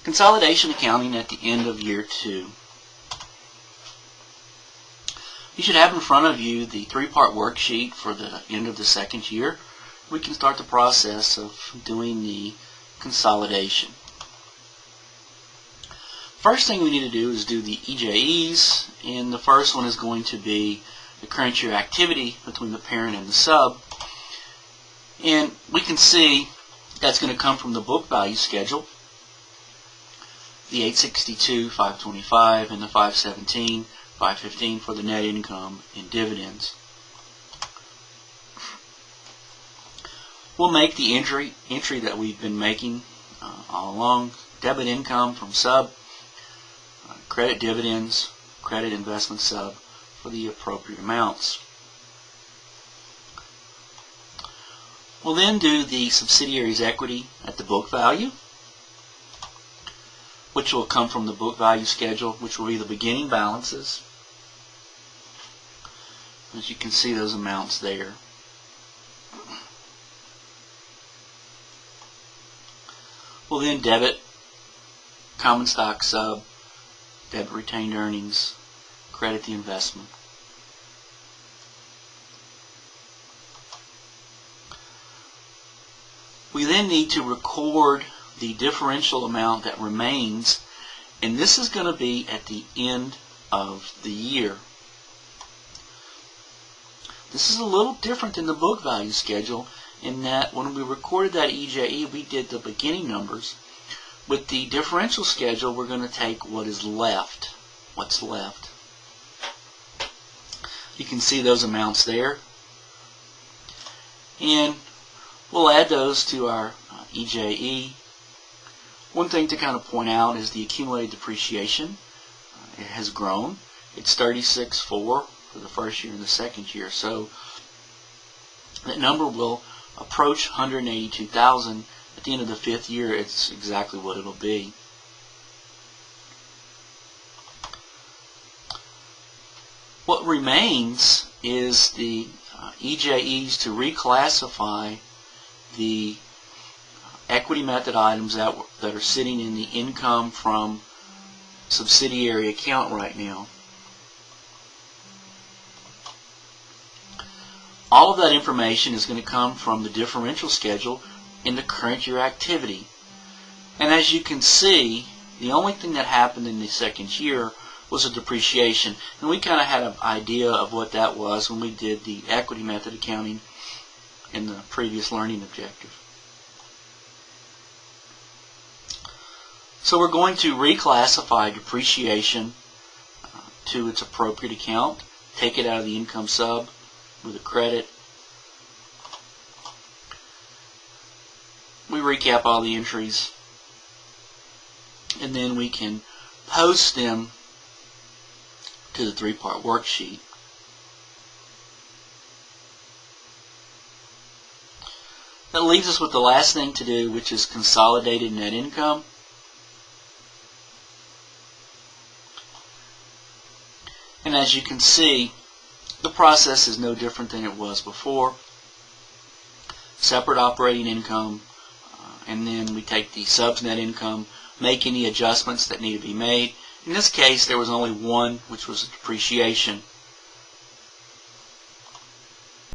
Consolidation accounting at the end of year 2. You should have in front of you the 3-part worksheet for the end of the second year. We can start the process of doing the consolidation. First thing we need to do is do the EJEs, and the first one is going to be the current year activity between the parent and the sub. And we can see that's going to come from the book value schedule, the 862, 525, and the 517, 515 for the net income and dividends. We'll make the entry that we've been making all along: debit income from sub, credit dividends, credit investment sub for the appropriate amounts. We'll then do the subsidiary's equity at the book value, which will come from the book value schedule, which will be the beginning balances. As you can see, those amounts there. We'll then debit common stock sub, debit retained earnings, credit the investment. We then need to record the differential amount that remains, and this is going to be at the end of the year. This is a little different than the book value schedule in that when we recorded that EJE, we did the beginning numbers. With the differential schedule, we're going to take what is left. What's left? You can see those amounts there. And we'll add those to our EJE. One thing to kind of point out is the accumulated depreciation. It has grown. It's 36.4 for the first year and the second year. So that number will approach 182,000. At the end of the 5th year, it's exactly what it'll be. What remains is the EJEs to reclassify the equity method items that are sitting in the income from subsidiary account right now. All of that information is going to come from the differential schedule in the current year activity. And as you can see, the only thing that happened in the second year was a depreciation. And we kind of had an idea of what that was when we did the equity method accounting in the previous learning objective. So we're going to reclassify depreciation to its appropriate account, take it out of the income sub with a credit. We recap all the entries, and then we can post them to the 3-part worksheet. That leaves us with the last thing to do, which is consolidated net income. And as you can see, the process is no different than it was before. Separate operating income, and then we take the subs net income, make any adjustments that need to be made. In this case, there was only one, which was depreciation.